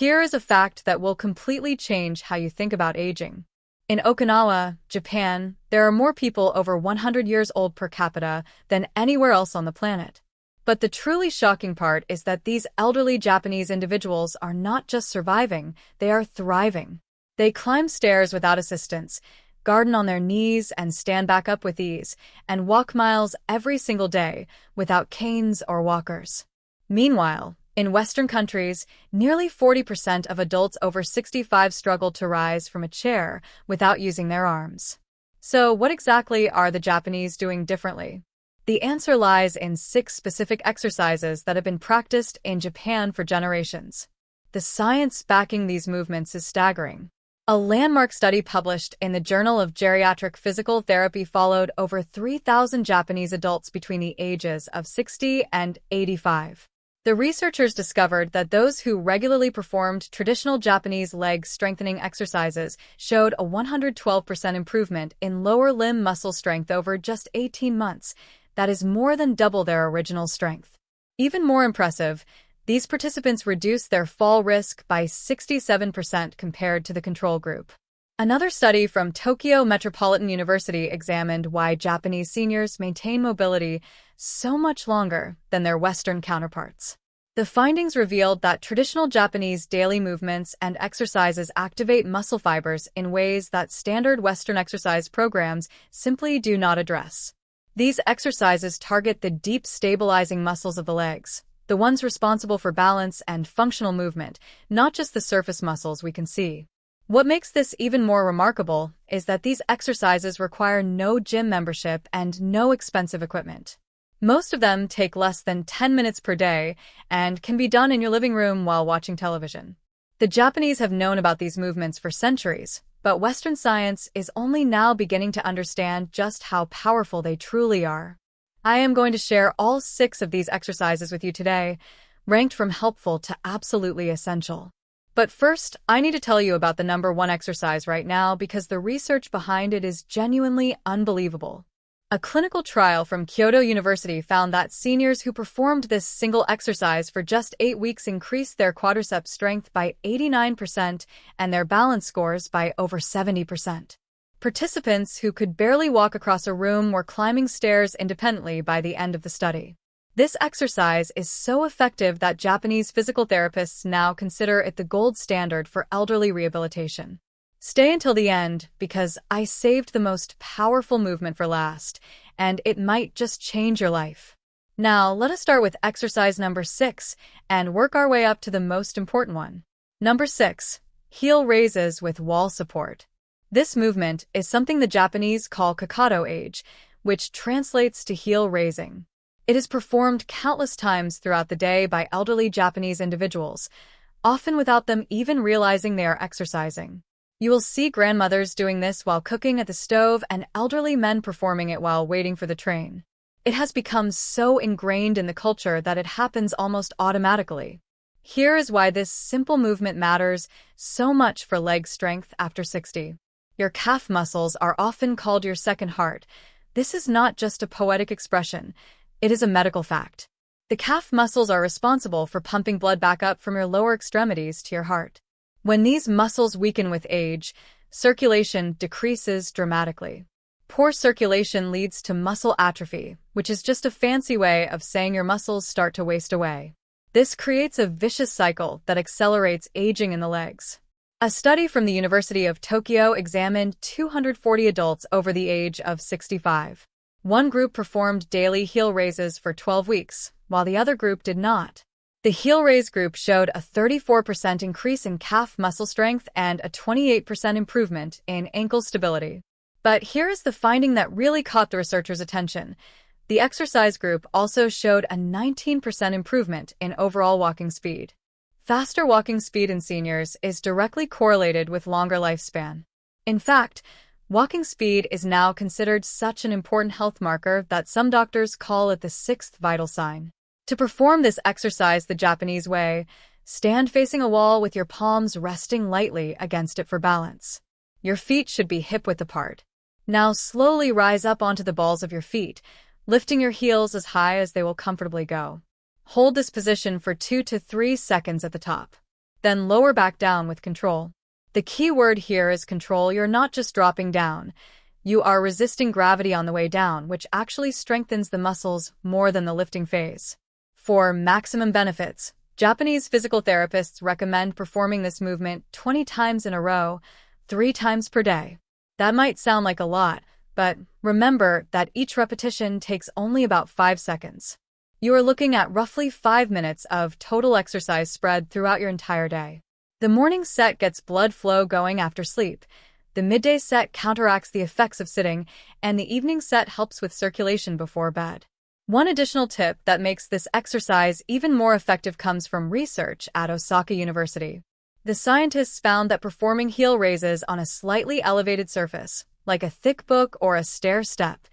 Here is a fact that will completely change how you think about aging. In Okinawa, Japan, there are more people over 100 years old per capita than anywhere else on the planet. But the truly shocking part is that these elderly Japanese individuals are not just surviving, they are thriving. They climb stairs without assistance, garden on their knees and stand back up with ease, and walk miles every single day without canes or walkers. Meanwhile, in Western countries, nearly 40% of adults over 65 struggle to rise from a chair without using their arms. So, what exactly are the Japanese doing differently? The answer lies in 6 specific exercises that have been practiced in Japan for generations. The science backing these movements is staggering. A landmark study published in the Journal of Geriatric Physical Therapy followed over 3,000 Japanese adults between the ages of 60 and 85. The researchers discovered that those who regularly performed traditional Japanese leg strengthening exercises showed a 112% improvement in lower limb muscle strength over just 18 months. That is more than double their original strength. Even more impressive, these participants reduced their fall risk by 67% compared to the control group. Another study from Tokyo Metropolitan University examined why Japanese seniors maintain mobility so much longer than their Western counterparts. The findings revealed that traditional Japanese daily movements and exercises activate muscle fibers in ways that standard Western exercise programs simply do not address. These exercises target the deep stabilizing muscles of the legs, the ones responsible for balance and functional movement, not just the surface muscles we can see. What makes this even more remarkable is that these exercises require no gym membership and no expensive equipment. Most of them take less than 10 minutes per day and can be done in your living room while watching television. The Japanese have known about these movements for centuries, but Western science is only now beginning to understand just how powerful they truly are. I am going to share all 6 of these exercises with you today, ranked from helpful to absolutely essential. But first, I need to tell you about the number 1 exercise right now because the research behind it is genuinely unbelievable. A clinical trial from Kyoto University found that seniors who performed this single exercise for just 8 weeks increased their quadriceps strength by 89% and their balance scores by over 70%. Participants who could barely walk across a room were climbing stairs independently by the end of the study. This exercise is so effective that Japanese physical therapists now consider it the gold standard for elderly rehabilitation. Stay until the end because I saved the most powerful movement for last, and it might just change your life. Now, let us start with exercise number 6 and work our way up to the most important one. Number 6, heel raises with wall support. This movement is something the Japanese call Kakato age, which translates to heel raising. It is performed countless times throughout the day by elderly Japanese individuals, often without them even realizing they are exercising. You will see grandmothers doing this while cooking at the stove and elderly men performing it while waiting for the train. It has become so ingrained in the culture that it happens almost automatically. Here is why this simple movement matters so much for leg strength after 60. Your calf muscles are often called your second heart. This is not just a poetic expression, it is a medical fact. The calf muscles are responsible for pumping blood back up from your lower extremities to your heart. When these muscles weaken with age, circulation decreases dramatically. Poor circulation leads to muscle atrophy, which is just a fancy way of saying your muscles start to waste away. This creates a vicious cycle that accelerates aging in the legs. A study from the University of Tokyo examined 240 adults over the age of 65. One group performed daily heel raises for 12 weeks, while the other group did not. The heel raise group showed a 34% increase in calf muscle strength and a 28% improvement in ankle stability. But here is the finding that really caught the researchers' attention. The exercise group also showed a 19% improvement in overall walking speed. Faster walking speed in seniors is directly correlated with longer lifespan. In fact, walking speed is now considered such an important health marker that some doctors call it the 6th vital sign. To perform this exercise the Japanese way, stand facing a wall with your palms resting lightly against it for balance. Your feet should be hip-width apart. Now slowly rise up onto the balls of your feet, lifting your heels as high as they will comfortably go. Hold this position for 2 to 3 seconds at the top. then lower back down with control. The key word here is control. You're not just dropping down. You are resisting gravity on the way down, which actually strengthens the muscles more than the lifting phase. For maximum benefits, Japanese physical therapists recommend performing this movement 20 times in a row, 3 times per day. That might sound like a lot, but remember that each repetition takes only about 5 seconds. You are looking at roughly 5 minutes of total exercise spread throughout your entire day. The morning set gets blood flow going after sleep. The midday set counteracts the effects of sitting, and the evening set helps with circulation before bed. One additional tip that makes this exercise even more effective comes from research at Osaka University. The scientists found that performing heel raises on a slightly elevated surface, like a thick book or a stair step,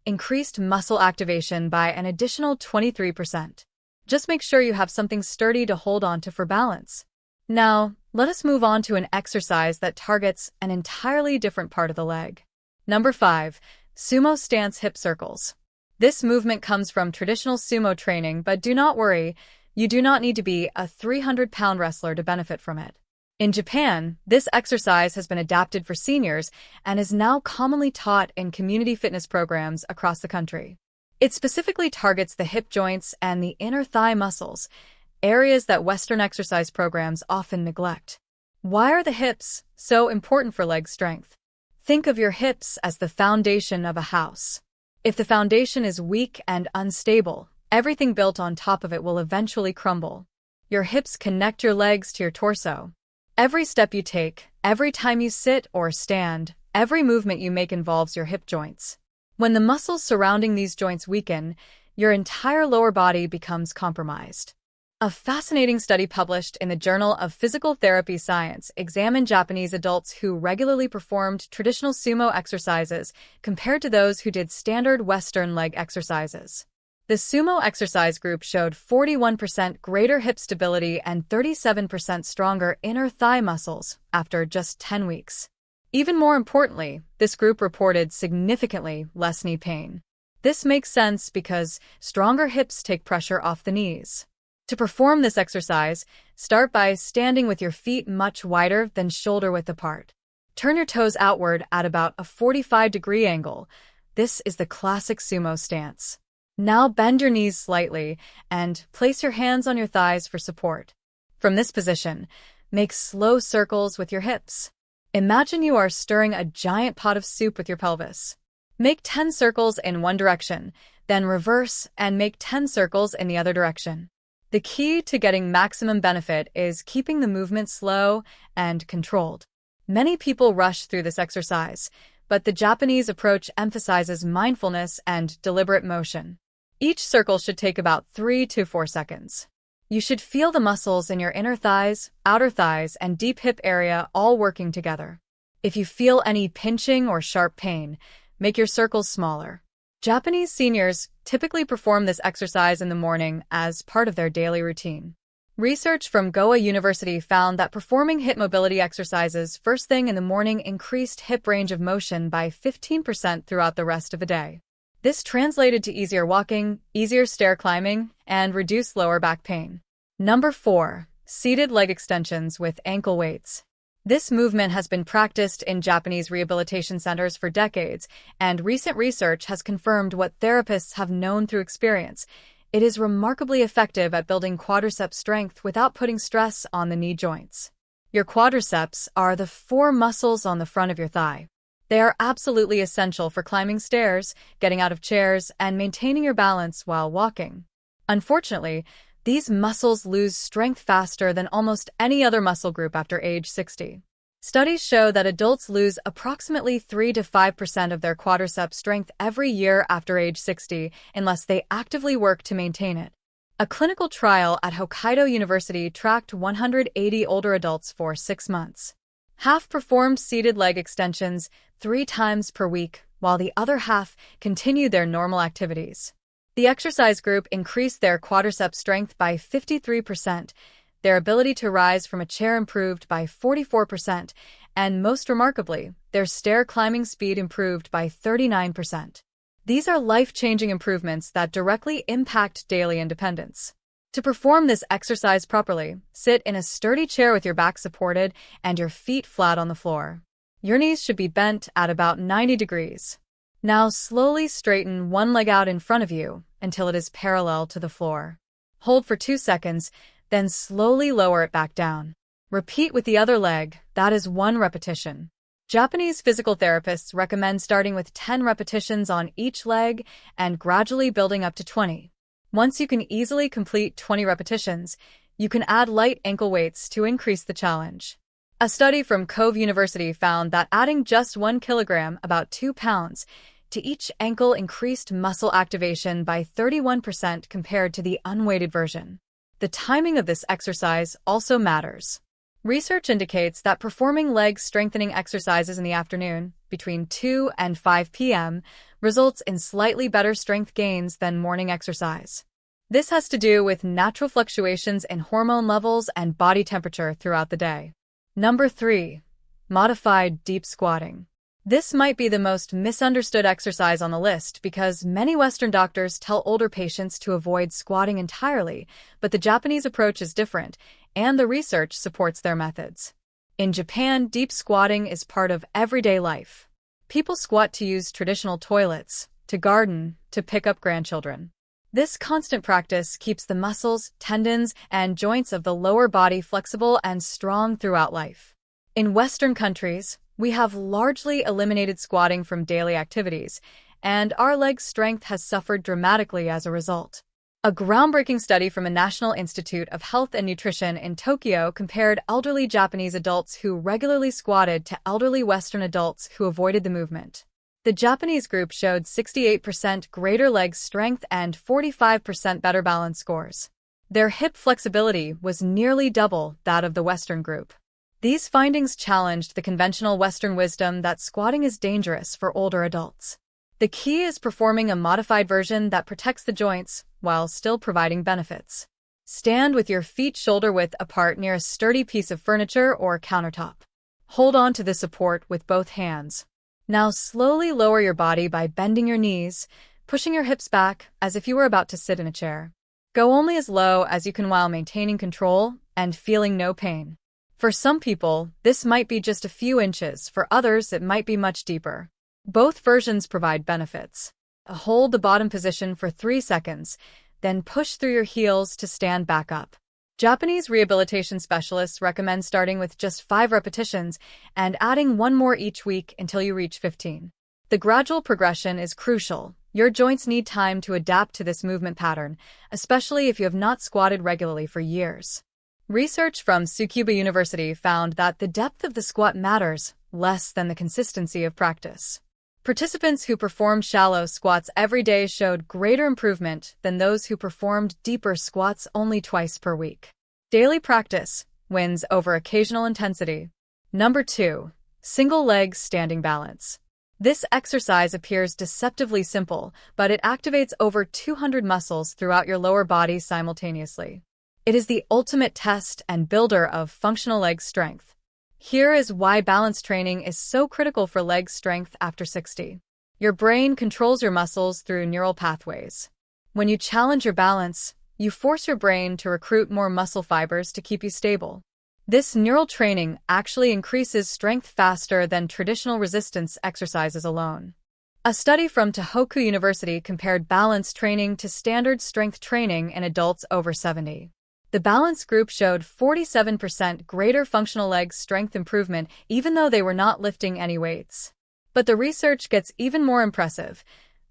increased muscle activation by an additional 23%. Just make sure you have something sturdy to hold on to for balance. Now, let us move on to an exercise that targets an entirely different part of the leg. Number 5. Sumo stance hip circles. This movement comes from traditional sumo training, but do not worry, you do not need to be a 300-pound wrestler to benefit from it. In Japan, this exercise has been adapted for seniors and is now commonly taught in community fitness programs across the country. It specifically targets the hip joints and the inner thigh muscles, areas that Western exercise programs often neglect. Why are the hips so important for leg strength? Think of your hips as the foundation of a house. If the foundation is weak and unstable, everything built on top of it will eventually crumble. Your hips connect your legs to your torso. Every step you take, every time you sit or stand, every movement you make involves your hip joints. When the muscles surrounding these joints weaken, your entire lower body becomes compromised. A fascinating study published in the Journal of Physical Therapy Science examined Japanese adults who regularly performed traditional sumo exercises compared to those who did standard Western leg exercises. The sumo exercise group showed 41% greater hip stability and 37% stronger inner thigh muscles after just 10 weeks. Even more importantly, this group reported significantly less knee pain. This makes sense because stronger hips take pressure off the knees. To perform this exercise, start by standing with your feet much wider than shoulder width apart. Turn your toes outward at about a 45-degree angle. This is the classic sumo stance. Now bend your knees slightly and place your hands on your thighs for support. From this position, make slow circles with your hips. Imagine you are stirring a giant pot of soup with your pelvis. Make 10 circles in one direction, then reverse and make 10 circles in the other direction. The key to getting maximum benefit is keeping the movement slow and controlled. Many people rush through this exercise, but the Japanese approach emphasizes mindfulness and deliberate motion. Each circle should take about 3 to 4 seconds. You should feel the muscles in your inner thighs, outer thighs, and deep hip area all working together. If you feel any pinching or sharp pain, make your circles smaller. Japanese seniors typically perform this exercise in the morning as part of their daily routine. Research from Goa University found that performing hip mobility exercises first thing in the morning increased hip range of motion by 15% throughout the rest of the day. This translated to easier walking, easier stair climbing, and reduced lower back pain. Number 4. Seated leg extensions with ankle weights. This movement has been practiced in Japanese rehabilitation centers for decades, and recent research has confirmed what therapists have known through experience. It is remarkably effective at building quadricep strength without putting stress on the knee joints. Your quadriceps are the 4 muscles on the front of your thigh. They are absolutely essential for climbing stairs, getting out of chairs, and maintaining your balance while walking. Unfortunately, these muscles lose strength faster than almost any other muscle group after age 60. Studies show that adults lose approximately 3 to 5% of their quadricep strength every year after age 60 unless they actively work to maintain it. A clinical trial at Hokkaido University tracked 180 older adults for 6 months. Half performed seated leg extensions 3 times per week, while the other half continued their normal activities. The exercise group increased their quadricep strength by 53%, their ability to rise from a chair improved by 44%, and most remarkably, their stair climbing speed improved by 39%. These are life-changing improvements that directly impact daily independence. To perform this exercise properly, sit in a sturdy chair with your back supported and your feet flat on the floor. Your knees should be bent at about 90 degrees. Now slowly straighten one leg out in front of you until it is parallel to the floor. Hold for 2 seconds, then slowly lower it back down. Repeat with the other leg, that is 1 repetition. Japanese physical therapists recommend starting with 10 repetitions on each leg and gradually building up to 20. Once you can easily complete 20 repetitions, you can add light ankle weights to increase the challenge. A study from Cove University found that adding just 1 kilogram, about 2 pounds, to each ankle increased muscle activation by 31% compared to the unweighted version. The timing of this exercise also matters. Research indicates that performing leg strengthening exercises in the afternoon, between 2 and 5 p.m., results in slightly better strength gains than morning exercise. This has to do with natural fluctuations in hormone levels and body temperature throughout the day. Number 3. Modified deep squatting. This might be the most misunderstood exercise on the list because many Western doctors tell older patients to avoid squatting entirely, but the Japanese approach is different, and the research supports their methods. In Japan, deep squatting is part of everyday life. People squat to use traditional toilets, to garden, to pick up grandchildren. This constant practice keeps the muscles, tendons, and joints of the lower body flexible and strong throughout life. In Western countries, we have largely eliminated squatting from daily activities, and our leg strength has suffered dramatically as a result. A groundbreaking study from a National Institute of Health and Nutrition in Tokyo compared elderly Japanese adults who regularly squatted to elderly Western adults who avoided the movement. The Japanese group showed 68% greater leg strength and 45% better balance scores. Their hip flexibility was nearly double that of the Western group. These findings challenged the conventional Western wisdom that squatting is dangerous for older adults. The key is performing a modified version that protects the joints while still providing benefits. Stand with your feet shoulder-width apart near a sturdy piece of furniture or countertop. Hold on to the support with both hands. Now slowly lower your body by bending your knees, pushing your hips back as if you were about to sit in a chair. Go only as low as you can while maintaining control and feeling no pain. For some people, this might be just a few inches. For others, it might be much deeper. Both versions provide benefits. Hold the bottom position for 3 seconds, then push through your heels to stand back up. Japanese rehabilitation specialists recommend starting with just 5 repetitions and adding 1 more each week until you reach 15. The gradual progression is crucial. Your joints need time to adapt to this movement pattern, especially if you have not squatted regularly for years. Research from Tsukuba University found that the depth of the squat matters less than the consistency of practice. Participants who performed shallow squats every day showed greater improvement than those who performed deeper squats only twice per week. Daily practice wins over occasional intensity. Number 2. Single leg standing balance. This exercise appears deceptively simple, but it activates over 200 muscles throughout your lower body simultaneously. It is the ultimate test and builder of functional leg strength. Here is why balance training is so critical for leg strength after 60. Your brain controls your muscles through neural pathways. When you challenge your balance, you force your brain to recruit more muscle fibers to keep you stable. This neural training actually increases strength faster than traditional resistance exercises alone. A study from Tohoku University compared balance training to standard strength training in adults over 70. The balance group showed 47% greater functional leg strength improvement even though they were not lifting any weights. But the research gets even more impressive.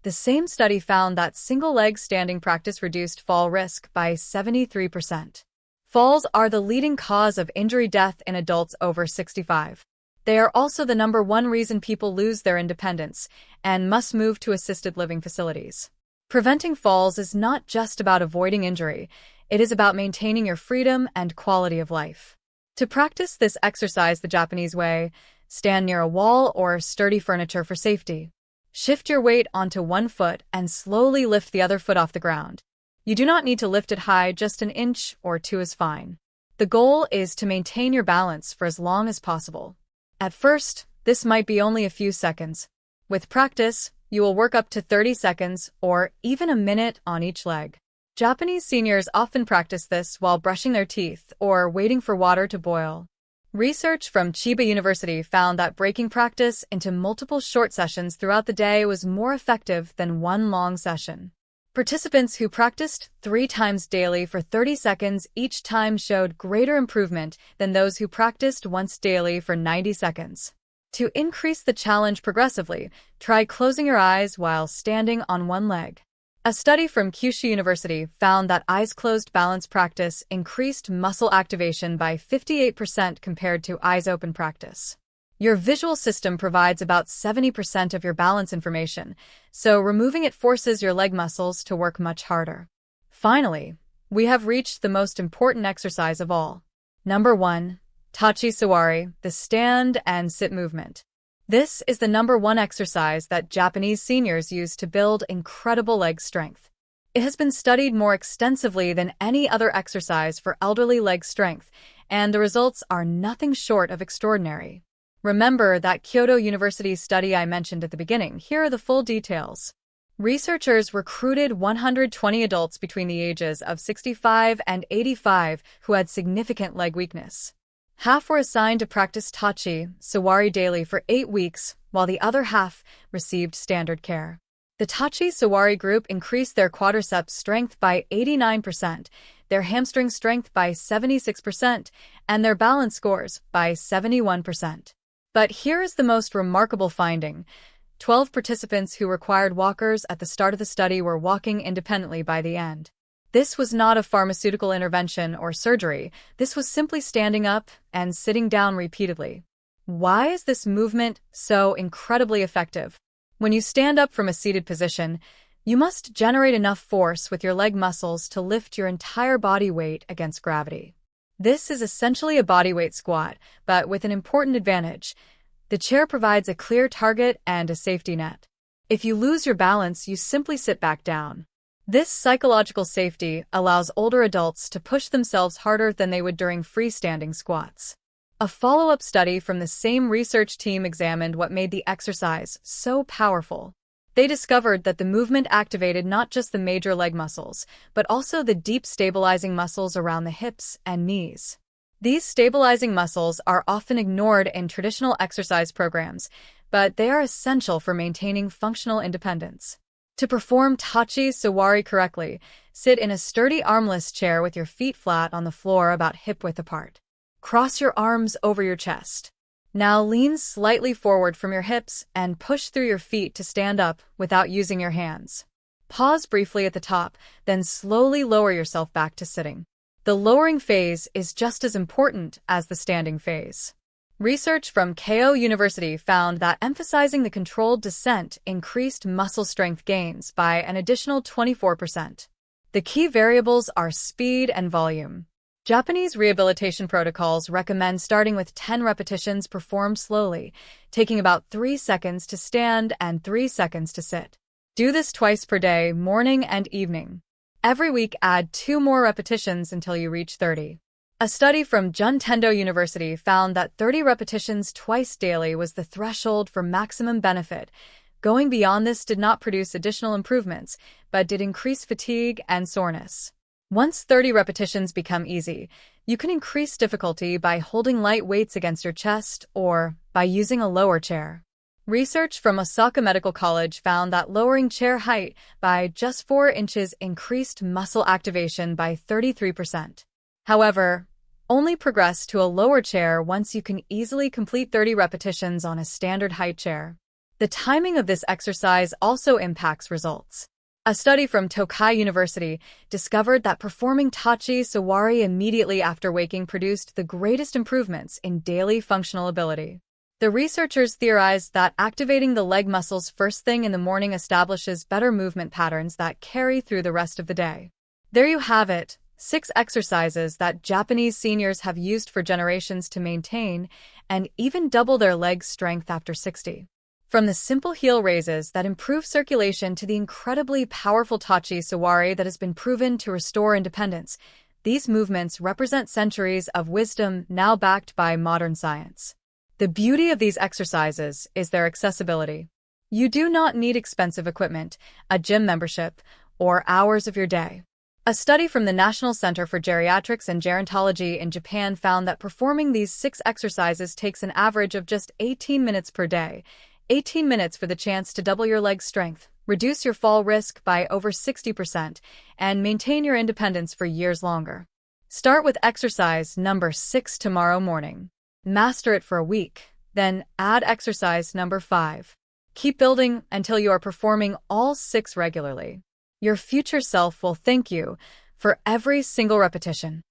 The same study found that single-leg standing practice reduced fall risk by 73%. Falls are the leading cause of injury death in adults over 65. They are also the #1 reason people lose their independence and must move to assisted living facilities. Preventing falls is not just about avoiding injury. It is about maintaining your freedom and quality of life. To practice this exercise the Japanese way, stand near a wall or sturdy furniture for safety. Shift your weight onto one foot and slowly lift the other foot off the ground. You do not need to lift it high, just an inch or 2 is fine. The goal is to maintain your balance for as long as possible. At first, this might be only a few seconds. With practice, you will work up to 30 seconds or even a minute on each leg. Japanese seniors often practice this while brushing their teeth or waiting for water to boil. Research from Chiba University found that breaking practice into multiple short sessions throughout the day was more effective than one long session. Participants who practiced 3 times daily for 30 seconds each time showed greater improvement than those who practiced once daily for 90 seconds. To increase the challenge progressively, try closing your eyes while standing on one leg. A study from Kyushu University found that eyes closed balance practice increased muscle activation by 58% compared to eyes open practice. Your visual system provides about 70% of your balance information, so removing it forces your leg muscles to work much harder. Finally, we have reached the most important exercise of all. Number 1. Tachi Sawari, the stand and sit movement. This is the number 1 exercise that Japanese seniors use to build incredible leg strength. It has been studied more extensively than any other exercise for elderly leg strength, and the results are nothing short of extraordinary. Remember that Kyoto University study I mentioned at the beginning. Here are the full details. Researchers recruited 120 adults between the ages of 65 and 85 who had significant leg weakness. Half were assigned to practice Tachi Sawari daily for 8 weeks, while the other half received standard care. The Tachi Sawari group increased their quadriceps strength by 89%, their hamstring strength by 76%, and their balance scores by 71%. But here is the most remarkable finding. 12 participants who required walkers at the start of the study were walking independently by the end. This was not a pharmaceutical intervention or surgery. This was simply standing up and sitting down repeatedly. Why is this movement so incredibly effective? When you stand up from a seated position, you must generate enough force with your leg muscles to lift your entire body weight against gravity. This is essentially a bodyweight squat, but with an important advantage. The chair provides a clear target and a safety net. If you lose your balance, you simply sit back down. This psychological safety allows older adults to push themselves harder than they would during freestanding squats. A follow-up study from the same research team examined what made the exercise so powerful. They discovered that the movement activated not just the major leg muscles, but also the deep stabilizing muscles around the hips and knees. These stabilizing muscles are often ignored in traditional exercise programs, but they are essential for maintaining functional independence. To perform Tachi Sawari correctly, sit in a sturdy armless chair with your feet flat on the floor about hip-width apart. Cross your arms over your chest. Now lean slightly forward from your hips and push through your feet to stand up without using your hands. Pause briefly at the top, then slowly lower yourself back to sitting. The lowering phase is just as important as the standing phase. Research from Keio University found that emphasizing the controlled descent increased muscle strength gains by an additional 24%. The key variables are speed and volume. Japanese rehabilitation protocols recommend starting with 10 repetitions performed slowly, taking about 3 seconds to stand and 3 seconds to sit. Do this twice per day, morning and evening. Every week, add 2 more repetitions until you reach 30. A study from Juntendo University found that 30 repetitions twice daily was the threshold for maximum benefit. Going beyond this did not produce additional improvements, but did increase fatigue and soreness. Once 30 repetitions become easy, you can increase difficulty by holding light weights against your chest or by using a lower chair. Research from Osaka Medical College found that lowering chair height by just 4 inches increased muscle activation by 33%. However, only progress to a lower chair once you can easily complete 30 repetitions on a standard height chair. The timing of this exercise also impacts results. A study from Tokai University discovered that performing Tachi Sawari immediately after waking produced the greatest improvements in daily functional ability. The researchers theorized that activating the leg muscles first thing in the morning establishes better movement patterns that carry through the rest of the day. There you have it. 6 exercises that Japanese seniors have used for generations to maintain and even double their leg strength after 60. From the simple heel raises that improve circulation to the incredibly powerful Tachi Sawari that has been proven to restore independence, these movements represent centuries of wisdom now backed by modern science. The beauty of these exercises is their accessibility. You do not need expensive equipment, a gym membership, or hours of your day. A study from the National Center for Geriatrics and Gerontology in Japan found that performing these 6 exercises takes an average of just 18 minutes per day. 18 minutes for the chance to double your leg strength, reduce your fall risk by over 60%, and maintain your independence for years longer. Start with exercise number 6 tomorrow morning. Master it for a week, then add exercise number 5. Keep building until you are performing all 6 regularly. Your future self will thank you for every single repetition.